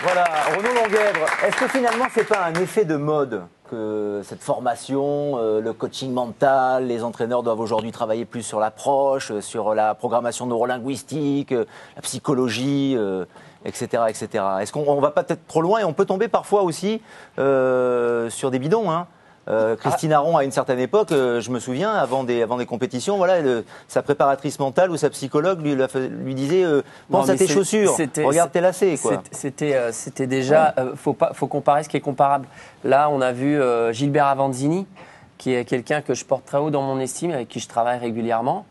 Voilà, Renaud Longuèvre, est-ce que finalement c'est pas un effet de mode que cette formation, le coaching mental, les entraîneurs doivent aujourd'hui travailler plus sur l'approche, sur la programmation neurolinguistique, la psychologie, etc., etc. Est-ce qu'on va pas peut-être trop loin et on peut tomber parfois aussi sur des bidons, hein? Christine Aron, à une certaine époque, je me souviens, avant des compétitions, voilà, sa préparatrice mentale ou sa psychologue lui disait pense à tes chaussures, regarde tes lacets. C'était déjà, faut comparer ce qui est comparable. Là, on a vu Gilbert Avanzini, qui est quelqu'un que je porte très haut dans mon estime, avec qui je travaille régulièrement.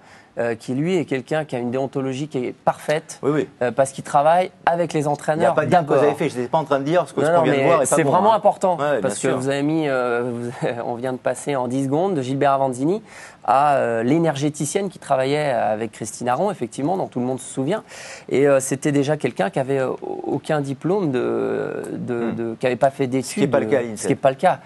Qui lui est quelqu'un qui a une déontologie qui est parfaite, parce qu'il travaille avec les entraîneurs. Il n'y a pas de lien que vous avez fait, je n'étais pas en train de dire ce qu'on vient de voir. C'est vraiment important, parce que vous avez mis, on vient de passer en 10 secondes de Gilbert Avanzini à l'énergéticienne qui travaillait avec Christine Aron, effectivement, dont tout le monde se souvient. Et c'était déjà quelqu'un qui n'avait aucun diplôme, qui n'avait pas fait d'études. Ce qui n'est pas le cas. Ce qui n'est pas le cas.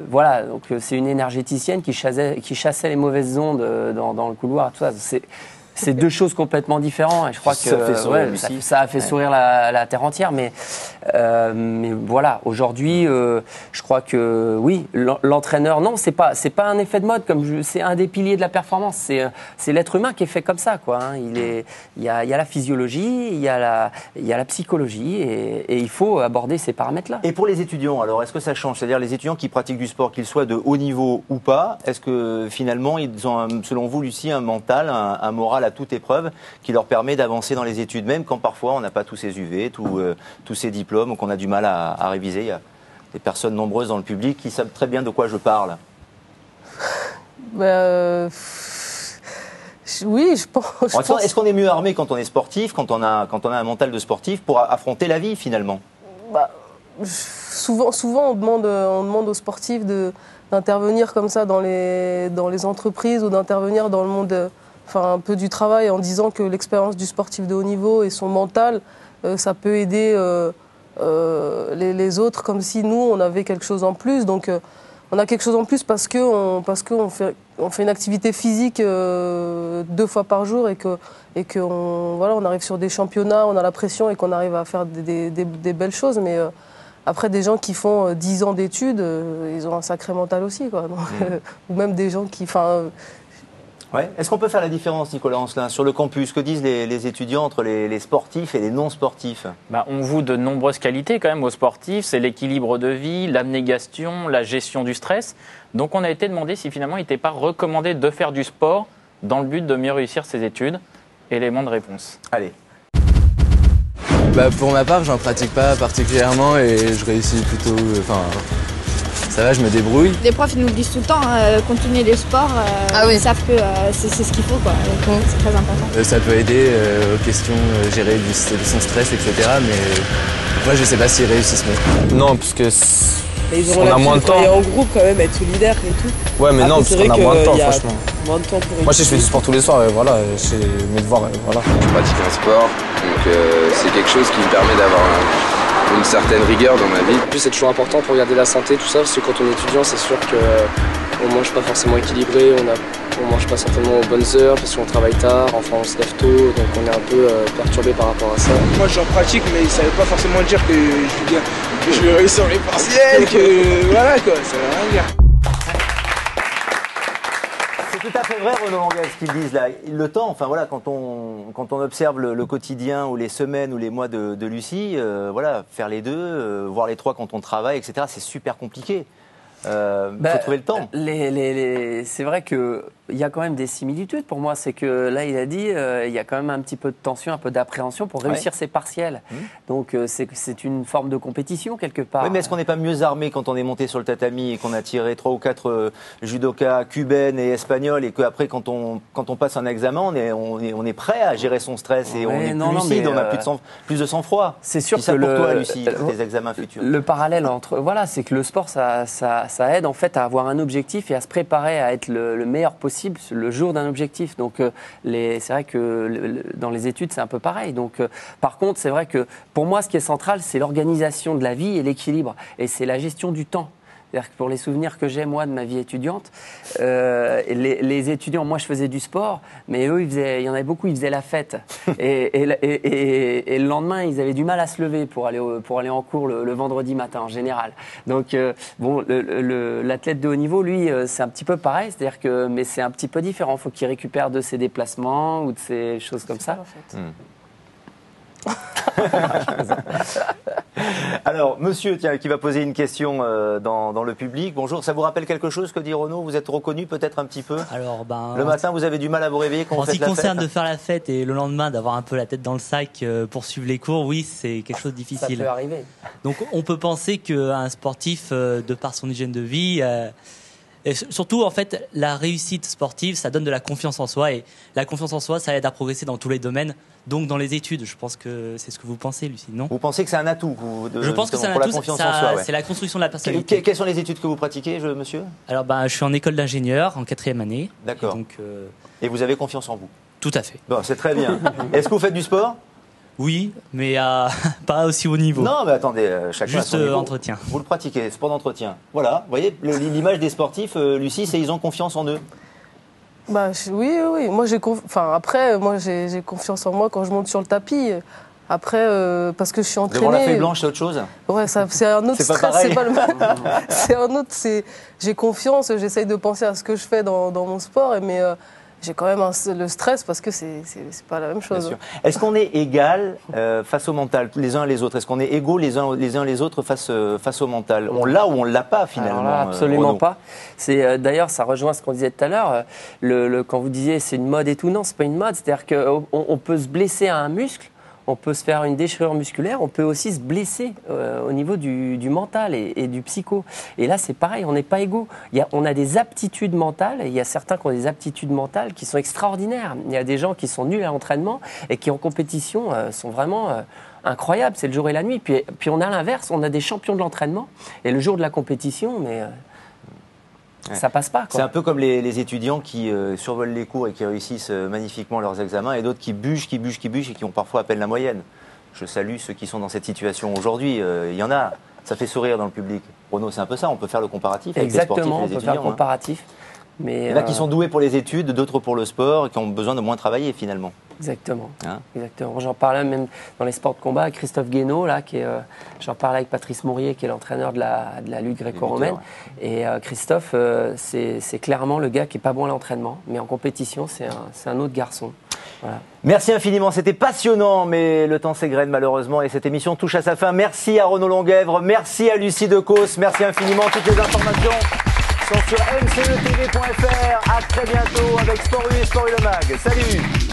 Voilà, donc c'est une énergéticienne qui chassait les mauvaises ondes dans le couloir. Tout ça, c'est deux choses complètement différentes. Et je crois que ça a fait sourire la terre entière. Mais voilà, aujourd'hui, je crois que oui, l'entraîneur, non, c'est pas un effet de mode. C'est un des piliers de la performance. C'est l'être humain qui est fait comme ça, quoi. Hein. Il y a la physiologie, il y a la psychologie, et il faut aborder ces paramètres-là. Et pour les étudiants, alors, est-ce que ça change? C'est-à-dire les étudiants qui pratiquent du sport, qu'ils soient de haut niveau ou pas, est-ce que finalement ils ont, selon vous, Lucie, un mental, un moral à toute épreuve qui leur permet d'avancer dans les études, même quand parfois on n'a pas tous ces UV, tous ces diplômes, ou qu'on a du mal à réviser? Il y a des personnes nombreuses dans le public qui savent très bien de quoi je parle. Oui, je pense. Est-ce qu'on est mieux armé quand on est sportif, quand on a un mental de sportif pour affronter la vie finalement? Souvent on demande aux sportifs d'intervenir comme ça dans les entreprises, ou d'intervenir dans le monde un peu du travail, en disant que l'expérience du sportif de haut niveau et son mental, ça peut aider les autres, comme si nous, on avait quelque chose en plus. Donc, on a quelque chose en plus parce qu'on fait une activité physique 2 fois par jour, et on arrive sur des championnats, on a la pression et qu'on arrive à faire des belles choses. Mais après, des gens qui font 10 ans d'études, ils ont un sacré mental aussi, quoi. Donc, ou même des gens qui... Ouais. Est-ce qu'on peut faire la différence, Nicolas Ancelin, sur le campus? Que disent les étudiants entre les sportifs et les non-sportifs? On voue de nombreuses qualités quand même aux sportifs. C'est l'équilibre de vie, l'abnégation, la gestion du stress. Donc on a été demandé si finalement il n'était pas recommandé de faire du sport dans le but de mieux réussir ses études. Élément de réponse. Allez. Pour ma part, j'en pratique pas particulièrement et je réussis plutôt... ça va, je me débrouille. Les profs, ils nous disent tout le temps, continuer les sports, ils savent que c'est ce qu'il faut, quoi. Donc, c'est très important. Ça peut aider aux questions, gérer son stress, etc. Mais moi, je sais pas s'ils réussissent mieux. Non, parce que on a moins de temps. Et en groupe, quand même, être solidaire et tout. Ouais, mais non, parce qu'on a moins de temps, franchement. Moins de temps pour moi, je fais du sport tous les soirs, et voilà, c'est mes devoirs, voilà. Je pratique un sport, donc c'est quelque chose qui me permet d'avoir une certaine rigueur dans ma vie. En plus, c'est toujours important pour regarder la santé, tout ça, parce que quand on est étudiant, c'est sûr qu'on ne mange pas forcément équilibré, on mange pas certainement aux bonnes heures, parce qu'on travaille tard, enfin on se lève tôt, donc on est un peu perturbé par rapport à ça. Moi j'en pratique, mais ça ne veut pas forcément dire que je vais réussir les partiels, que voilà quoi, ça veut rien dire. C'est tout à fait vrai, Renaud Longuèvre, ce qu'ils disent là. Le temps, enfin voilà, quand on observe le quotidien ou les semaines ou les mois de Lucie, voilà, faire les deux, voir les 3 quand on travaille, etc., c'est super compliqué. Il faut trouver le temps. C'est vrai qu'il y a quand même des similitudes pour moi. C'est que là, il a dit il y a quand même un petit peu de tension, un peu d'appréhension pour réussir ses partiels. Donc, c'est une forme de compétition quelque part. Oui, mais est-ce qu'on n'est pas mieux armé quand on est monté sur le tatami et qu'on a tiré 3 ou 4 judokas cubaines et espagnoles, et qu'après, quand on passe un examen, on est prêt à gérer son stress et on est plus lucide, on a plus de sang-froid. C'est sûr que pour toi, Lucie, tes examens futurs. Le parallèle entre... Voilà, c'est que le sport, ça aide en fait à avoir un objectif et à se préparer à être le meilleur possible le jour d'un objectif. Donc c'est vrai que dans les études c'est un peu pareil. Donc par contre c'est vrai que pour moi ce qui est central c'est l'organisation de la vie et l'équilibre, et c'est la gestion du temps. C'est-à-dire que pour les souvenirs que j'ai, moi, de ma vie étudiante, les étudiants, moi, je faisais du sport, mais eux, il y en avait beaucoup, ils faisaient la fête. Et le lendemain, ils avaient du mal à se lever pour aller en cours le vendredi matin, en général. Donc, bon, l'athlète de haut niveau, lui, c'est un petit peu pareil, c'est-à-dire que, mais c'est un petit peu différent. Il faut qu'il récupère de ses déplacements ou de ces choses comme ça. Alors, monsieur, tiens, qui va poser une question dans le public. Bonjour, ça vous rappelle quelque chose que dit Renaud? Vous êtes reconnu peut-être un petit peu? Alors, le matin, vous avez du mal à vous réveiller quand vous faites la fête? En ce qui concerne de faire la fête et le lendemain d'avoir un peu la tête dans le sac pour suivre les cours, oui, c'est quelque chose de difficile. Ça peut arriver. Donc, on peut penser qu'un sportif, de par son hygiène de vie, et surtout, en fait, la réussite sportive, ça donne de la confiance en soi. Et la confiance en soi, ça aide à progresser dans tous les domaines. Donc, dans les études, je pense que c'est ce que vous pensez, Lucie, non? Vous pensez que c'est un atout Je pense que c'est un atout. C'est la construction de la personnalité. Quelles sont les études que vous pratiquez, monsieur? Alors, je suis en école d'ingénieur, en 4e année. D'accord. Et vous avez confiance en vous? Tout à fait. Bon, c'est très bien. Est-ce que vous faites du sport? Oui, mais pas aussi haut niveau. Non, mais attendez, chacun juste a son niveau. entretien. Vous le pratiquez, sport d'entretien. Voilà, vous voyez, l'image des sportifs, Lucie, c'est ils ont confiance en eux. Oui. Moi, j'ai confiance en moi quand je monte sur le tapis. Après, parce que je suis entraînée. Devant la feuille blanche, c'est autre chose? Ouais, c'est un autre stress, c'est pas le même. C'est un autre, j'ai confiance, j'essaye de penser à ce que je fais dans mon sport, mais j'ai quand même le stress parce que c'est pas la même chose. Est-ce qu'on est égal face au mental, les uns et les autres? Est-ce qu'on est égaux les uns les autres face au mental? On l'a ou on l'a pas finalement? Alors là, absolument pas. C'est d'ailleurs, ça rejoint ce qu'on disait tout à l'heure. Quand vous disiez c'est une mode et tout, non, c'est pas une mode. C'est-à-dire qu'on peut se blesser à un muscle. On peut se faire une déchirure musculaire, on peut aussi se blesser au niveau du mental et du psycho. Et là, c'est pareil, on n'est pas égaux. On a des aptitudes mentales, et il y a certains qui ont des aptitudes mentales qui sont extraordinaires. Il y a des gens qui sont nuls à l'entraînement et qui, en compétition, sont vraiment incroyables. C'est le jour et la nuit. Puis on a l'inverse, on a des champions de l'entraînement, et le jour de la compétition, ça passe pas, quoi. C'est un peu comme les étudiants qui survolent les cours et qui réussissent magnifiquement leurs examens, et d'autres qui bûchent et qui ont parfois à peine la moyenne. Je salue ceux qui sont dans cette situation aujourd'hui. Il y en a, ça fait sourire dans le public. Renaud, c'est un peu ça, on peut faire le comparatif avec les sportifs et les étudiants. Exactement, on peut faire le comparatif. Mais il y en a qui sont doués pour les études, d'autres pour le sport, et qui ont besoin de moins travailler finalement. Exactement. Exactement. J'en parlais même dans les sports de combat avec Christophe Guénaud, là, j'en parlais avec Patrice Mourier, qui est l'entraîneur de la lutte gréco-romaine. Et Christophe, c'est clairement le gars qui est pas bon à l'entraînement, mais en compétition, c'est un autre garçon. Voilà. Merci infiniment, c'était passionnant, mais le temps s'égrène malheureusement et cette émission touche à sa fin. Merci à Renaud Longuèvre, merci à Lucie Decausse, merci infiniment. Toutes les informations sont sur mcetv.fr. À très bientôt avec Sport U et Sport U le Mag. Salut!